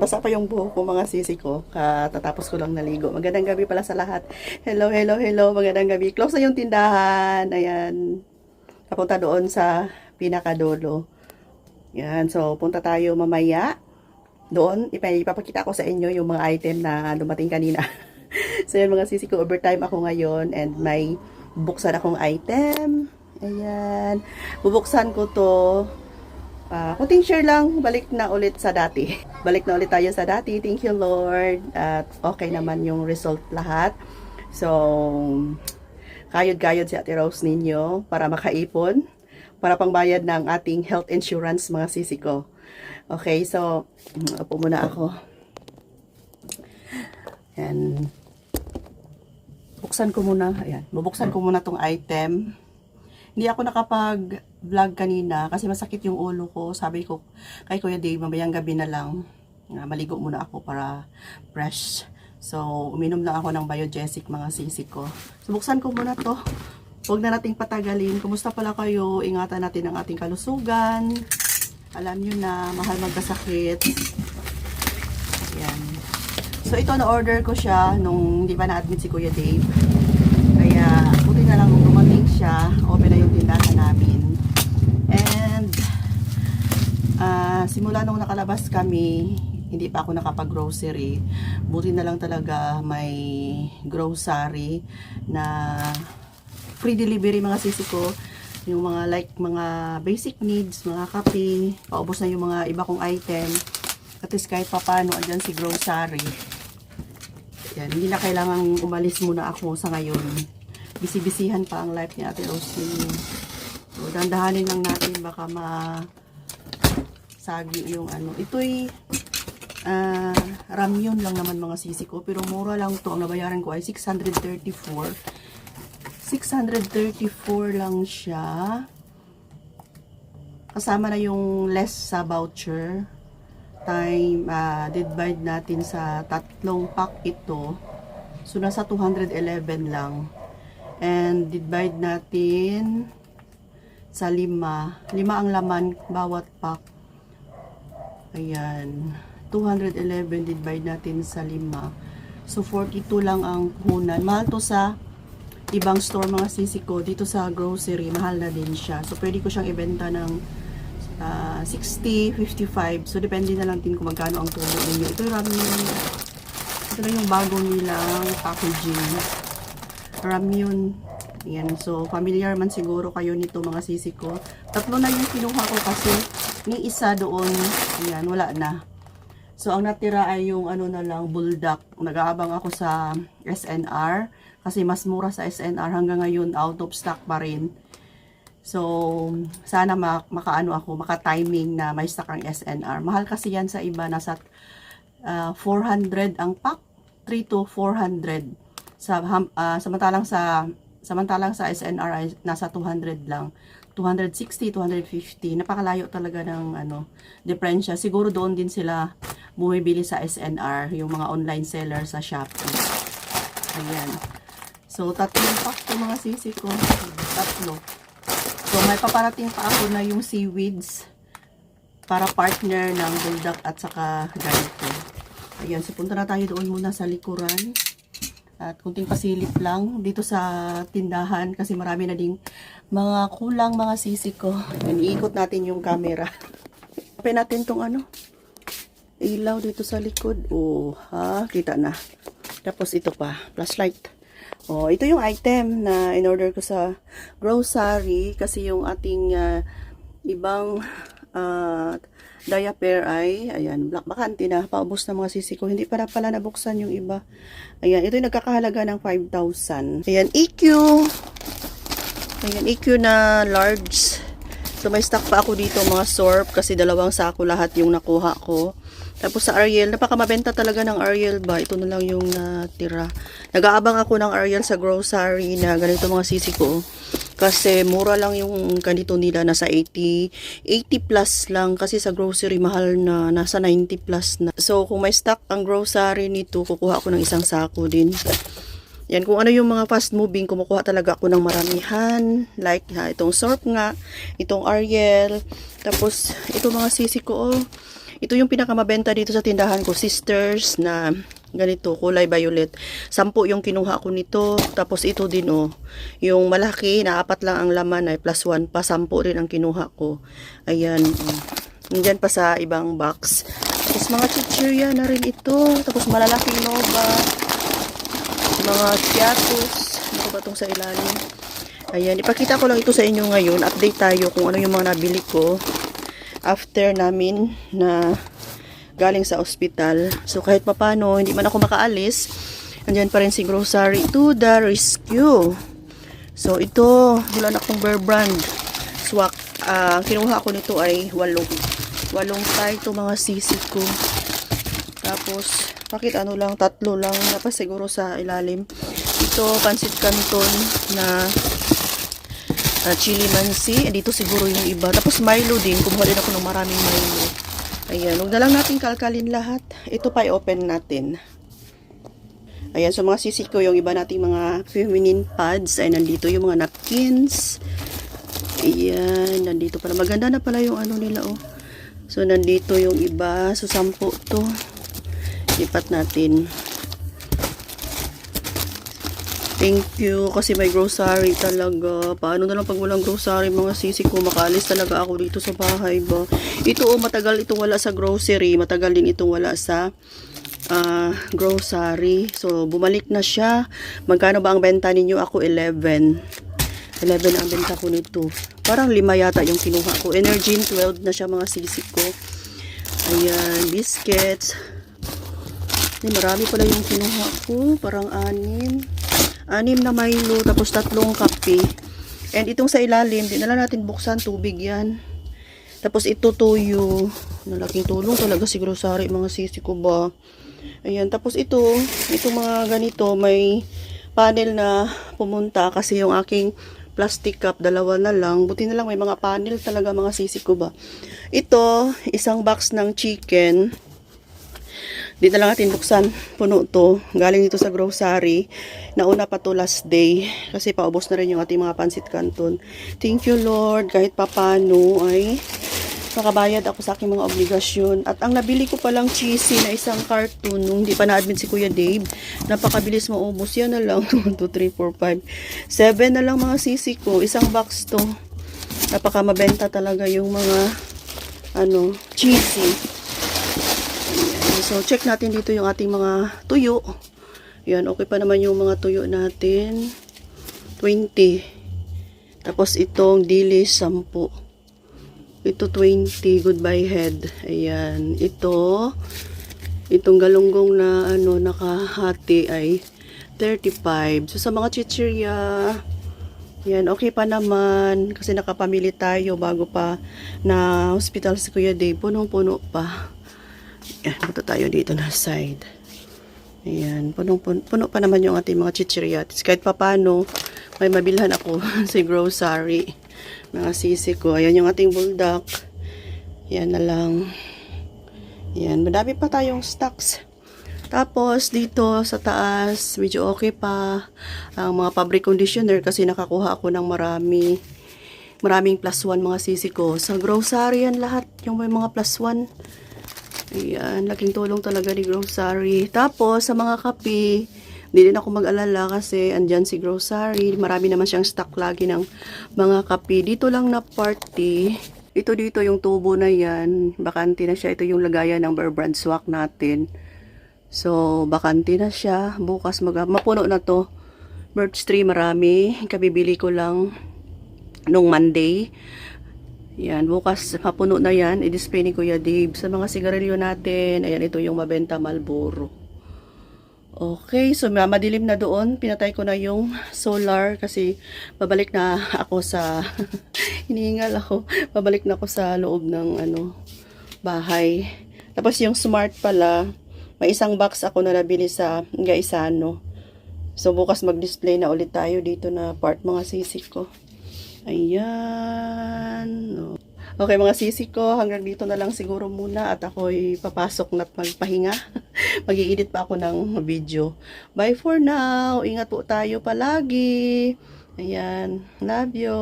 basa pa yung buhok ko mga sisi ko. Katatapos ko lang naligo. Magandang gabi pala sa lahat. Hello, hello, hello. Magandang gabi. Close na yung tindahan. Ayan. Papunta doon sa pinakadulo. Yan. So, punta tayo mamaya. Doon, ipapakita ko sa inyo yung mga item na dumating kanina. So, yan mga sisi ko. Overtime ako ngayon. And may buksan akong item. Ayan. Bubuksan ko to. Kunting share lang, balik na ulit sa dati. Balik na ulit tayo sa dati. Thank you, Lord. At okay naman yung result lahat. So, kayod-kayod si Ate Rose ninyo para makaipon. Para pangbayad ng ating health insurance, mga sisi ko. Okay, so, upo muna ako. Yan. Buksan ko muna. Ayan. Bubuksan ko muna tong item. Hindi ako nakapag-vlog kanina kasi masakit yung ulo ko. Sabi ko kay Kuya Dave, mamayang gabi na lang. Maligo muna ako para fresh. So, uminom lang ako ng Biogesic, mga sisi ko. So, buksan ko muna to. Huwag na nating patagalin. Kumusta pala kayo? Ingatan natin ang ating kalusugan. Alam nyo na, mahal magkasakit. Ayan. So, ito na-order ko siya nung hindi pa na-admit si Kuya Dave. Kaya, buti na lang kung dumating siya, open na yung tindahan namin. And, simula nung nakalabas kami, hindi pa ako nakapag-grocery. Buti na lang talaga may grocery na free delivery, mga sisi ko. Yung mga mga basic needs, mga kape, paubos na yung mga iba kong item. At least kahit papano, andyan si grocery. Yan, hindi na kailangang umalis muna ako sa ngayon. Bisi-bisihan pa ang life ni Ate Rose. So, dandahanin lang natin, baka masagi yung ano. Ito'y ramyun lang naman, mga sisi ko. Pero mura lang to. Ang nabayaran ko ay 634. 634 lang siya. Kasama na yung less sa voucher. Time, divide natin sa tatlong pack ito. So, nasa 211 lang. And, divide natin sa 5. 5 ang laman, bawat pack. Ayan. 211 divide natin sa 5. So, 42 lang ang puhunan. Mahal to sa ibang store, mga sisi ko. Dito sa grocery, mahal na din siya. So, pwede ko siyang ibenta ng 60, 55. So, depende na lang din kung magkano ang tubo ninyo. Ito lang yung bago nilang packaging. Ramyun. Ayan. So, familiar man siguro kayo nito, mga sisi ko. Tatlo na yung kinuha ko kasi yung isa doon, ayan, wala na. So, ang natira ay yung ano na lang, buldak. Nag-aabang ako sa SNR kasi mas mura sa SNR. Hanggang ngayon, out of stock pa rin. So, sana maka-timing na may stock ang SNR. Mahal kasi yan sa iba, nasa 400 ang pack, 3 to 400. Samantalang sa SNR ay nasa 200 lang. 260, 250. Napakalayo talaga ng diferensya. Siguro doon din sila bumibili sa SNR, yung mga online seller sa Shopee. Ayan. So, tatlong pack to, mga sisi ko. Tatlo. So, may paparating pa ako na yung seaweeds para partner ng buldak at saka ganito. Ayan, so punta na tayo doon muna sa likuran. At kunting pasilip lang dito sa tindahan kasi marami na ding mga kulang, mga sisi ko. Ayan, iikot natin yung camera. Open natin tong ilaw dito sa likod. Oh, kita na. Tapos ito pa, flashlight. Oh, ito yung item na in-order ko sa grocery kasi yung ating ibang diaper ay, ayan, black bakante na, paubos na, mga sisi ko. Hindi para pala nabuksan yung iba. Ayan, ito yung nagkakahalaga ng 5,000. Ayan, EQ. Ayan, EQ na large. So, may stock pa ako dito, mga sorb, kasi 2 sako lahat yung nakuha ko. Tapos sa Ariel, napakamabenta talaga ng Ariel ba? Ito na lang yung natira. Nag-aabang ako ng Ariel sa grocery na ganito, mga sisi ko. Kasi mura lang yung ganito nila, nasa 80 plus lang. Kasi sa grocery, mahal na, nasa 90 plus na. So, kung may stock ang grocery nito, kukuha ako ng 1 sako din. Yan, kung ano yung mga fast moving, kumukuha talaga ako ng maramihan. Like, itong Sorb nga, itong Ariel. Tapos, ito, mga sisi ko, Ito yung pinakamabenta dito sa tindahan ko, Sisters, na ganito, kulay violet. 10 yung kinuha ko nito. Tapos ito din oh, yung malaki na 4 lang ang laman ay plus 1 pa, 10 rin ang kinuha ko. Ayan. Nandyan pa sa ibang box. Tapos mga chichirya na rin ito. Tapos malalaking Nova. Mga Chiatos. Ano ba itong sa ilalim? Ayan. Ipakita ko lang ito sa inyo ngayon. Update tayo kung ano yung mga nabili ko after namin na galing sa ospital. So kahit papano, hindi man ako makaalis, andyan pa rin si grocery to the rescue. So ito, wala na akong Bear Brand swak. Kinuha ko nito ay 8 tayo ito mga sisi ko. Tapos bakit ano lang, 3 lang na siguro sa ilalim. Ito pansit canton na chili mansi. Dito siguro yung iba. Tapos Milo din, kumuha din ako ng maraming Milo. Ayan, huwag na lang natin kalkalin lahat. Ito pa i-open natin. Ayan, so mga sisi ko, yung iba nating mga feminine pads, ay nandito yung mga napkins. Ayan, nandito pala. Maganda na pala yung ano nila, oh. So, nandito yung iba. So, 10 to. Lipat natin. Thank you, kasi may grocery talaga. Paano na lang pag walang grocery, mga sisi ko, makaalis talaga ako dito sa bahay ba. Ito, oh, matagal itong wala sa grocery. Matagal din itong wala sa grocery. So, bumalik na siya. Magkano ba ang benta ninyo? Ako, 11 ang benta ko nito. Parang 5 yata yung kinuha ko. Energin 12 na siya mga sisi ko. Ayan, biscuits. Marami pala yung kinuha ko. Parang 6 na Milo, tapos 3 kape. And itong sa ilalim, di na lang natin buksan, tubig yan. Tapos ito tuyo. Nalaking tulong talaga si grocery mga sisi ko ba. Ayan, tapos itong mga ganito, may panel na pumunta kasi yung aking plastic cup, 2 na lang. Buti na lang may mga panel talaga mga sisi ko ba. Ito, isang box ng chicken. Di na lang natin buksan. Puno to. Galing dito sa grocery. Nauna pa to last day. Kasi paubos na rin yung ating mga pansit canton. Thank you Lord. Kahit papano ay nakabayad ako sa aking mga obligasyon. At ang nabili ko palang cheesy na isang carton nung hindi pa na-admit si Kuya Dave. Napakabilis maubos. Yan na lang. 1, 2, 3, 4, 5. 7 na lang mga sisi ko. Isang box to. Napaka mabenta talaga yung mga cheesy. So, check natin dito yung ating mga tuyo. Yan, okay pa naman yung mga tuyo natin. 20. Tapos itong dilis, 10. Ito 20, goodbye head. Ayan. Itong galunggong na nakahati ay 35. So, sa mga chichirya, yan, okay pa naman. Kasi nakapamili tayo bago pa na hospital si Kuya Dave. Punong-puno pa. Ayan, punta tayo dito na side. Ayan, puno pa naman yung ating mga chichiryatis. Kahit papano, may mabilhan ako sa grocery. Mga sisi ko. Ayan yung ating bulldog. Ayan na lang. Ayan, madami pa tayong stocks. Tapos, dito sa taas, medyo okay pa ang mga fabric conditioner kasi nakakuha ako ng maraming plus 1 mga sisi ko. Sa grocery yan lahat, yung may mga plus 1. Ayan, laking tulong talaga ni grocery. Tapos, sa mga kape, hindi din ako mag-alala kasi andyan si grocery. Marami naman siyang stock lagi ng mga kape. Dito lang na party. Ito dito yung tubo na yan. Bakante na siya. Ito yung lagayan ng Bear Brand swak natin. So, bakante na siya. Bukas mapuno na to. Birch tree marami. Kabibili ko lang nung Monday. Yan, bukas mapuno na yan. I-display ni Kuya Dave. Sa mga sigarilyo natin, ayan, ito yung mabenta Marlboro. Okay, so madilim na doon. Pinatay ko na yung solar kasi babalik na ako sa hinihingal ako. Babalik na ako sa loob ng bahay. Tapos yung smart pala, may isang box ako na nabili sa Gaisano. So bukas mag-display na ulit tayo dito na part mga sisi ko. Ayan. Okay mga sisi ko, hanggang dito na lang siguro muna at ako'y papasok na magpahinga. Mag-i-edit pa ako ng video. Bye for now. Ingat po tayo palagi. Ayan. Love you.